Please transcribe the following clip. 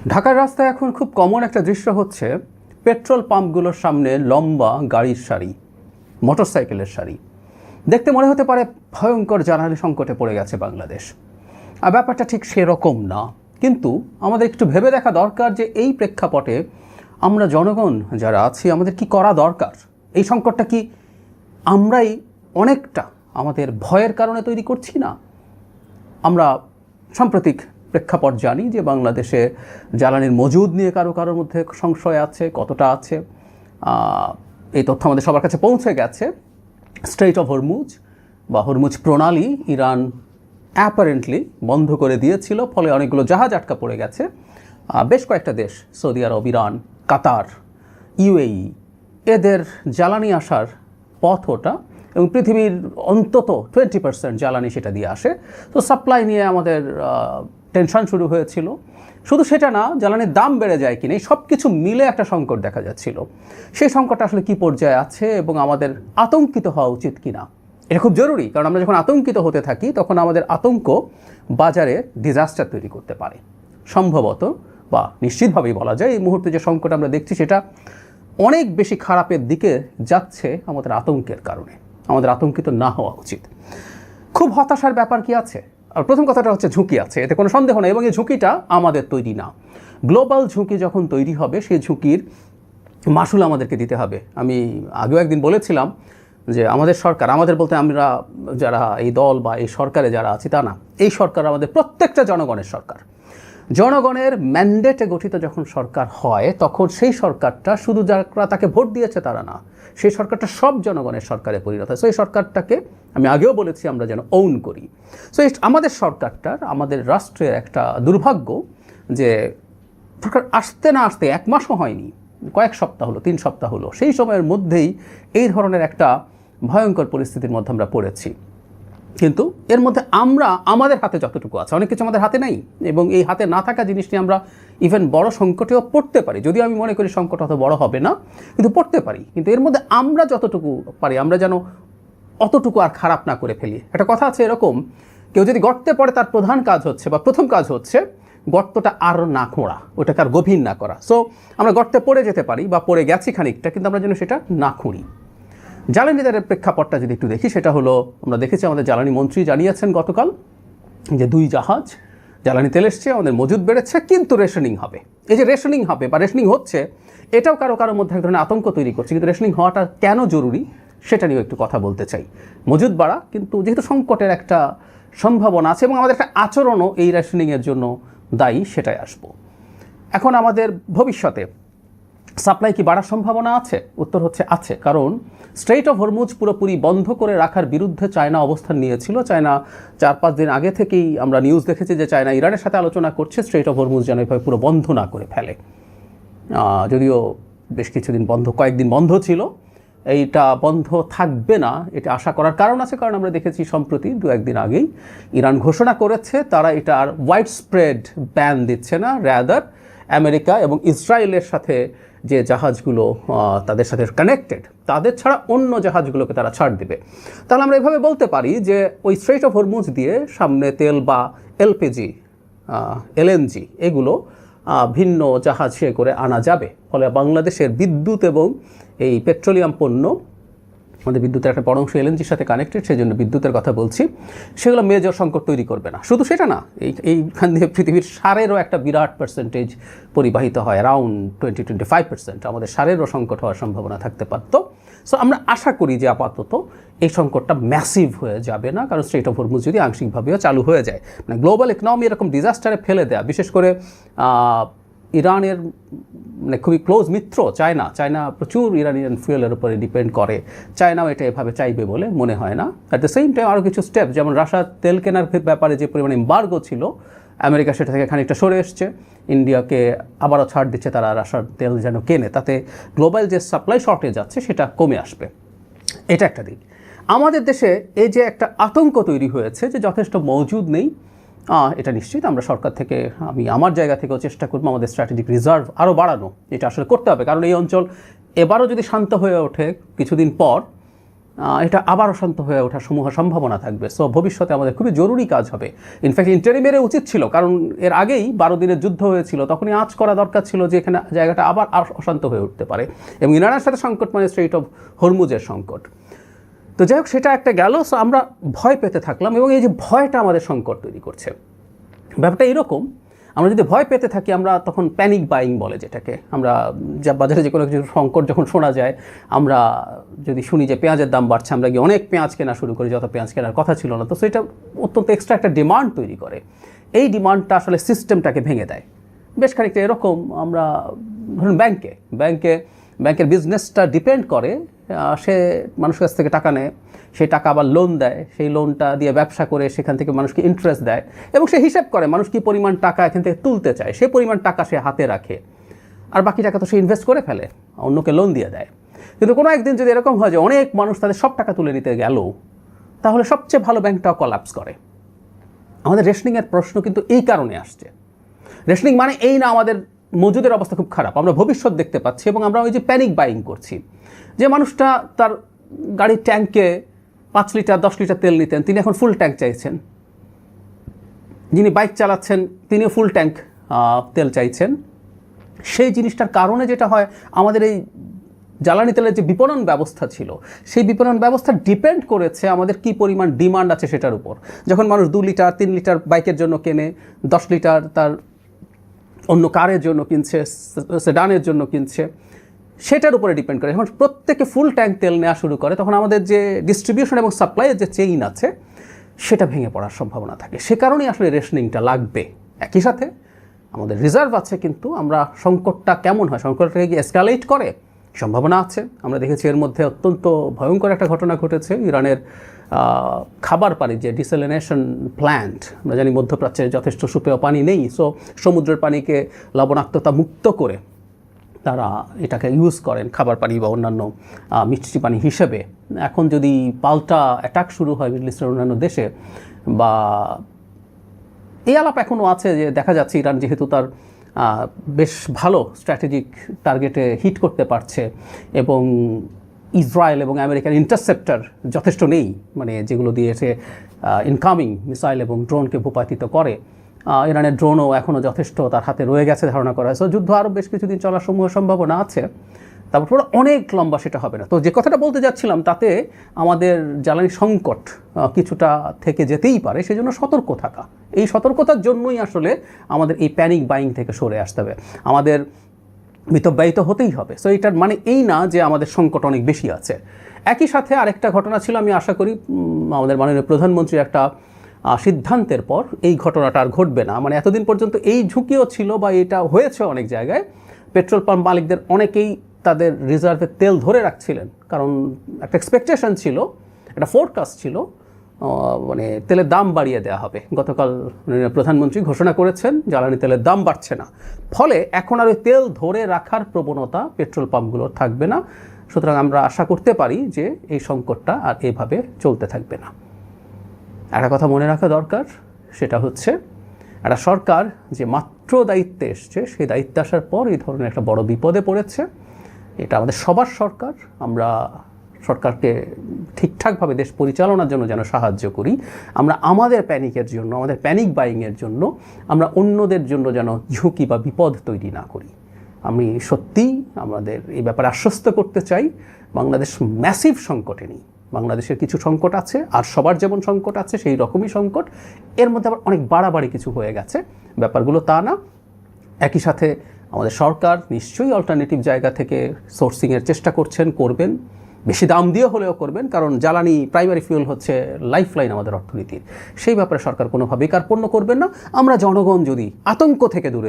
ঢাকার রাস্তায় এখন খুব কমন একটা দৃশ্য হচ্ছে পেট্রোল পাম্পগুলোর সামনে লম্বা গাড়ির সারি, মোটরসাইকেলের সারি। দেখতে মনে হতে পারে ভয়ঙ্কর জ্বালানি সংকটে পড়ে গেছে বাংলাদেশ। আর ব্যাপারটা ঠিক সেরকম না, কিন্তু আমাদের একটু ভেবে দেখা দরকার যে এই প্রেক্ষাপটে আমরা জনগণ যারা আছি আমাদের কি করা দরকার। এই সংকটটা কি আমরাই অনেকটা আমাদের ভয়ের কারণে তৈরি করছি না? আমরা সাম্প্রতিক প্রেক্ষাপট জানি যে বাংলাদেশে জ্বালানির মজুদ নিয়ে কারোর মধ্যে সংশয় আছে, কতটা আছে এই তথ্য আমাদের সবার কাছে পৌঁছে গেছে। স্ট্রেইট অফ হরমুজ বা হরমুজ প্রণালী ইরান অ্যাপারেন্টলি বন্ধ করে দিয়েছিল, ফলে অনেকগুলো জাহাজ আটকা পড়ে গেছে। বেশ কয়েকটা দেশ, সৌদি আরব, ইরান, কাতার, ইউএই, এদের জ্বালানি আসার পথ ওটা, এবং পৃথিবীর অন্তত 20% জ্বালানি সেটা দিয়ে আসে। তো সাপ্লাই নিয়ে আমাদের টেনশন শুরু হয়েছিল। শুধু সেটা না, জ্বালানির দাম বেড়ে যায় কিনা, এই সব কিছু মিলে একটা সংকট দেখা যাচ্ছিল। সেই সংকটটা আসলে কী পর্যায়ে আছে এবং আমাদের আতঙ্কিত হওয়া উচিত কিনা, এটা খুব জরুরি। কারণ আমরা যখন আতঙ্কিত হতে থাকি তখন আমাদের আতঙ্ক বাজারে ডিজাস্টার তৈরি করতে পারে। সম্ভবত বা নিশ্চিতভাবেই বলা যায় এই মুহূর্তে যে সংকট আমরা দেখছি সেটা অনেক বেশি খারাপের দিকে যাচ্ছে আমাদের আতঙ্কের কারণে। আমাদের আতঙ্কিত না হওয়া উচিত। খুব হতাশার ব্যাপার কি আছে? আর প্রথম কথাটা হচ্ছে ঝুঁকি আছে, এতে কোনো সন্দেহ নেই, এবং এই ঝুঁকিটা আমাদের তৈরি না। গ্লোবাল ঝুঁকি যখন তৈরি হবে সেই ঝুঁকির মাসুল আমাদেরকে দিতে হবে। আমি আগেও একদিন বলেছিলাম যে আমাদের সরকার, আমাদের বলতে আমরা যারা এই দল বা এই সরকারে যারা আছি তা না, এই সরকার আমাদের প্রত্যেকটা জনগণের সরকার। জনগণের ম্যান্ডেটে গঠিত যখন সরকার হয় তখন সেই সরকারটা শুধু যারা তাকে ভোট দিয়েছে তারা না, সেই সরকারটা সব জনগণের সরকারে পরিণত হয়। সো এই সরকারটাকে আমি আগেও বলেছি আমরা যেন ওন করি। সো আমাদের সরকারটার, আমাদের রাষ্ট্রের একটা দুর্ভাগ্য যে সরকার আসতে না আসতে 1 মাসও হয়নি, কয়েক সপ্তাহ হলো, 3 সপ্তাহ হলো, সেই সময়ের মধ্যেই এই ধরনের একটা ভয়ঙ্কর পরিস্থিতির মধ্যে আমরা পড়েছি। কিন্তু এর মধ্যে আমরা আমাদের হাতে যতটুকু আছে, অনেক কিছু আমাদের হাতে নেই, এবং এই হাতে না থাকা জিনিসটি আমরা ইভেন বড় সংকটেও পড়তে পারি। যদিও আমি মনে করি সংকট অত বড় হবে না, কিন্তু পড়তে পারি। কিন্তু এর মধ্যে আমরা যতটুকু পারি আমরা যেন অতটুকু আর খারাপ না করে ফেলি। একটা কথা আছে এরকম, কেউ যদি গর্তে পড়ে তার প্রধান কাজ হচ্ছে বা প্রথম কাজ হচ্ছে গর্তটা আর না খোঁড়া, ওটাকে আর গভীর না করা। সো আমরা গর্তে পড়ে যেতে পারি বা পড়ে গেছি খানিকটা, কিন্তু আমরা যেন সেটা না খুঁড়ি। জ্বালানি দরের প্রেক্ষাপটটা যদি একটু দেখি, সেটা হলো আমরা দেখেছি আমাদের জ্বালানি মন্ত্রী জানিয়েছেন গতকাল যে 2 জাহাজ জ্বালানি তেল এসছে, আমাদের মজুদ বেড়েছে, কিন্তু রেশনিং হবে। এই যে রেশনিং হবে বা রেশনিং হচ্ছে, এটাও কারোর মধ্যে এক ধরনের আতঙ্ক তৈরি করছে। কিন্তু রেশনিং হওয়াটা কেন জরুরি সেটা নিয়েও একটু কথা বলতে চাই। মজুদ বাড়া, কিন্তু যেহেতু সংকটের একটা সম্ভাবনা আছে এবং আমাদের একটা আচরণও এই রেশনিংয়ের জন্য দায়ী, সেটাই আসবো। এখন আমাদের ভবিষ্যতে সাপ্লাই কি বাড়ার সম্ভাবনা আছে? উত্তর হচ্ছে আছে, কারণ স্ট্রেইট অফ হরমুজ পুরোপুরি বন্ধ করে রাখার বিরুদ্ধে চায়না অবস্থান নিয়েছিল। চায়না 4-5 দিন আগে থেকেই আমরা নিউজ দেখেছি যে চায়না ইরানের সাথে আলোচনা করছে স্ট্রেইট অফ হরমুজ যেন এভাবে পুরো বন্ধ না করে ফেলে। যদিও বেশ কিছুদিন বন্ধ, কয়েকদিন বন্ধ ছিল, এইটা বন্ধ থাকবে না এটা আশা করার কারণ আছে। কারণ আমরা দেখেছি সম্প্রতি 2-1 দিন আগেই ইরান ঘোষণা করেছে তারা এটা আর ওয়াইড স্প্রেড ব্যান দিচ্ছে না, র্যাদার আমেরিকা এবং ইসরায়েলের সাথে যে জাহাজগুলো তাদের সাথে কানেক্টেড তাদের ছাড়া অন্য জাহাজগুলোকে তারা ছাড় দেবে। তাহলে আমরা এভাবে বলতে পারি যে ওই স্ট্রেইট অফ হরমুজ দিয়ে সামনে তেল বা এলপিজি, এলএনজি এগুলো ভিন্ন জাহাজে করে আনা যাবে। ফলে বাংলাদেশের বিদ্যুৎ এবং এই পেট্রোলিয়াম পণ্য, আমাদের বিদ্যুতের একটা বড় অংশ এলএনজির সাথে কানেক্টেড, সেই জন্য বিদ্যুতের কথা বলছি, সেগুলো মেজর সংকট তৈরি করবে না। শুধু সেটা না, এইখান দিয়ে পৃথিবীর সারেরও একটা বিরাট পার্সেন্টেজ পরিবাহিত হয়, অ্যারাউন্ড 20-25% আমাদের সারেরও সংকট হওয়ার সম্ভাবনা থাকতে পারত। সো আমরা আশা করি যে আপাতত এই সংকটটা ম্যাসিভ হয়ে যাবে না, কারণ স্ট্রেইট অফ হরমুজ যদি আংশিকভাবেও চালু হয়ে যায়, মানে গ্লোবাল ইকোনমি এরকম ডিজাস্টারে ফেলে দেয়া, বিশেষ করে ইরানের মানে খুবই ক্লোজ মিত্র চায়না প্রচুর ইরানিয়ান ফুয়েলের উপরে ডিপেন্ড করে। চায়নাও এটা এভাবে চাইবে বলে মনে হয় না। অ্যাট দ্য সেম টাইম আরও কিছু স্টেপ, যেমন রাশিয়ার তেল কেনার ব্যাপারে যে পরিমাণে এম্বার্গো ছিল, আমেরিকা সেটা থেকে খানিকটা সরে এসছে, ইন্ডিয়াকে আবারও ছাড় দিচ্ছে তারা রাশিয়ার তেল যেন কেনে, তাতে গ্লোবাল যে সাপ্লাই শর্টেজ আছে সেটা কমে আসবে। এটা একটা দিক। আমাদের দেশে এই যে একটা আতঙ্ক তৈরি হয়েছে যে যথেষ্ট মজুদ নেই, এটা নিশ্চিত আমরা সরকার থেকে, আমি আমার জায়গা থেকেও চেষ্টা করবো আমাদের স্ট্র্যাটেজিক রিজার্ভ আরও বাড়ানো। এটা আসলে করতে হবে, কারণ এই অঞ্চল এবারও যদি শান্ত হয়ে ওঠে কিছুদিন পর, এটা আবার অশান্ত হয়ে ওঠার সমূহ সম্ভাবনা থাকবে। সো ভবিষ্যতে আমাদের খুবই জরুরি কাজ হবে। ইনফ্যাক্ট ইন্টারিমের উচিত ছিল, কারণ এর আগেই 12 দিনের যুদ্ধ হয়েছিল, তখনই আঁচ করা দরকার ছিল যে এখানে জায়গাটা আবার অশান্ত হয়ে উঠতে পারে। এবং ইরানের সাথে সংকট মানে স্ট্রেইট অফ হরমুজের সংকট। তো যাই হোক, সেটা একটা গেল। সো আমরা ভয় পেতে থাকলাম, এবং এই যে ভয়টা আমাদের সংকট তৈরি করছে। ব্যাপারটা এরকম, আমরা যদি ভয় পেতে থাকি, আমরা তখন প্যানিক বাইং বলে যেটাকে, আমরা যা বাজারে যে কোনো কিছু সংকট যখন শোনা যায়, আমরা যদি শুনি যে পেঁয়াজের দাম বাড়ছে, আমরা গিয়ে অনেক পেঁয়াজ কেনা শুরু করি, যত পেঁয়াজ কেনার কথা ছিল না। তো সেটা অত্যন্ত এক্সট্রা একটা ডিমান্ড তৈরি করে। এই ডিমান্ডটা আসলে সিস্টেমটাকে ভেঙে দেয়। বেশ খানিকটা এরকম আমরা ধরুন ব্যাংকের বিজনেসটা ডিপেন্ড করে, সে মানুষের কাছ থেকে টাকা নেয়, সেই টাকা আবার লোন দেয়, সেই লোনটা দিয়ে ব্যবসা করে সেখান থেকে মানুষকে ইন্টারেস্ট দেয়, এবং সে হিসাব করে মানুষ কী পরিমাণ টাকা এখান থেকে তুলতে চায়, সে পরিমাণ টাকা সে হাতে রাখে, আর বাকি টাকা তো সে ইনভেস্ট করে ফেলে, অন্যকে লোন দিয়ে দেয়। কিন্তু কোনো একদিন যদি এরকম হয় যে অনেক মানুষ তাদের সব টাকা তুলে নিতে গেল, তাহলে সবচেয়ে ভালো ব্যাংকটাও কলাপস করে। আমাদের রেশনিংয়ের প্রশ্ন কিন্তু এই কারণে আসছে। রেশনিং মানে এই না আমাদের মজুদের অবস্থা খুব খারাপ, আমরা ভবিষ্যৎ দেখতে পাচ্ছি, এবং আমরা ওই যে প্যানিক বাইং করছি। যে মানুষটা তার গাড়ির ট্যাঙ্কে 5 লিটার 10 লিটার তেল নিতেন, তিনি এখন ফুল ট্যাঙ্ক চাইছেন। যিনি বাইক চালাচ্ছেন তিনিও ফুল ট্যাঙ্ক তেল চাইছেন। সেই জিনিসটার কারণে যেটা হয়, আমাদের এই জ্বালানি তেলের যে বিপণন ব্যবস্থা ছিল, সেই বিপণন ব্যবস্থা ডিপেন্ড করেছে আমাদের কি পরিমাণ ডিমান্ড আছে সেটার উপর। যখন মানুষ 2 লিটার 3 লিটার বাইকের জন্য কেনে, 10 লিটার তার অন্য কারের জন্য কিনছে, সেডানের জন্য কিনছে, সেটার উপরে ডিপেন্ড করে। যখন প্রত্যেকে ফুল ট্যাঙ্ক তেল নেওয়া শুরু করে, তখন আমাদের যে ডিস্ট্রিবিউশন এবং সাপ্লাইয়ের যে চেইন আছে, সেটা ভেঙে পড়ার সম্ভাবনা থাকে। সে কারণেই আসলে রেশনিংটা লাগবে। একই সাথে আমাদের রিজার্ভ আছে, কিন্তু আমরা সংকটটা কেমন হয়, সংকটটাকে কি এসকালেট করে, সম্ভাবনা আছে। আমরা দেখেছি এর মধ্যে অত্যন্ত ভয়ঙ্কর একটা ঘটনা ঘটেছে। ইরানের খাবার পানি যে ডিসেলিনেশন প্ল্যান্ট, আমরা জানি মধ্যপ্রাচ্যে যথেষ্ট সুপেয় পানি নেই, সো সমুদ্রের পানিকে লবণাক্ততা মুক্ত করে তারা এটাকে ইউজ করেন খাবার পানি বা অন্যান্য মিষ্টি পানি হিসেবে। এখন যদি পাল্টা অ্যাটাক শুরু হয় মিডল ইস্টের অন্যান্য দেশে, বা এই আলাপ এখনও আছে যে দেখা যাচ্ছে ইরান যেহেতু তার বেশ ভালো স্ট্র্যাটেজিক টার্গেটে হিট করতে পারছে, এবং ইসরায়েল এবং আমেরিকার ইন্টারসেপ্টার যথেষ্ট নেই, মানে যেগুলো দিয়ে সে ইনকামিং মিসাইল এবং ড্রোনকে ভূপাতিত করে। ইরানের ড্রোনও এখনও যথেষ্ট তার হাতে রয়ে গেছে ধারণা করা হয়। সো যুদ্ধ আরও বেশ কিছুদিন চলার সম্ভাবনা আছে, তারপর অনেক লম্বা সেটা হবে না। তো যে কথাটা বলতে যাচ্ছিলাম, তাতে আমাদের জ্বালানি সংকট কিছুটা থেকে যেতেই পারে, সেজন্য সতর্ক থাকা। এই সতর্কতার জন্যই আসলে আমাদের এই প্যানিক বাইং থেকে সরে আসতে হবে, আমাদের মিতব্যয়িত হতেই হবে। সো এটার মানে এই না যে আমাদের সংকট অনেক বেশি আছে। একই সাথে আরেকটা ঘটনা ছিল, আমি আশা করি আমাদের মাননীয় প্রধানমন্ত্রীর একটা সিদ্ধান্তের পর এই ঘটনাটা আর ঘটবে না। মানে এতদিন পর্যন্ত এই ঝুঁকিও ছিল, বা এটা হয়েছে অনেক জায়গায়, পেট্রোল পাম্প মালিকদের অনেকেই তাদের রিজার্ভে তেল ধরে রাখছিলেন, কারণ একটা এক্সপেকটেশন ছিল, একটা ফোরকাস্ট ছিল, মানে তেলের দাম বাড়িয়ে দেওয়া হবে। গতকাল প্রধানমন্ত্রী ঘোষণা করেছেন জ্বালানি তেলের দাম বাড়ছে না, ফলে এখন আর ওই তেল ধরে রাখার প্রবণতা পেট্রোল পাম্পগুলোর থাকবে না। সুতরাং আমরা আশা করতে পারি যে এই সংকটটা আর এভাবে চলতে থাকবে না। একটা কথা মনে রাখা দরকার, সেটা হচ্ছে একটা সরকার যে মাত্র দায়িত্বে এসছে, সেই দায়িত্বে আসার পর এই ধরনের একটা বড় বিপদে পড়েছে। এটা আমাদের সবার সরকার, আমরা সরকারকে ঠিকঠাকভাবে দেশ পরিচালনার জন্য যেন সাহায্য করি। আমরা আমাদের প্যানিকের জন্য, আমাদের প্যানিক বাইংয়ের জন্য আমরা অন্যদের জন্য যেন ঝুঁকি বা বিপদ তৈরি না করি। আমি সত্যিই আমাদের এই ব্যাপারে আশ্বস্ত করতে চাই, বাংলাদেশ ম্যাসিভ সংকটে নেই। বাংলাদেশের কিছু সংকট আছে, আর সবার যেমন সংকট আছে সেই রকমই সংকট। এর মধ্যে আবার অনেক বাড়াবাড়ি কিছু হয়ে গেছে, ব্যাপারগুলো তা না। একই সাথে আমাদের সরকার নিশ্চয়ই অল্টারনেটিভ জায়গা থেকে সোর্সিংয়ের চেষ্টা করবেন, বেশি দাম দিয়ে হলেও করবেন, কারণ জ্বালানি প্রাইমারি ফুয়েল হচ্ছে লাইফলাইন আমাদের অর্থনীতির। সেই ব্যাপারে সরকার কোনোভাবেই কার্পণ্য করবেন না। আমরা জনগণ যদি আতঙ্ক থেকে দূরে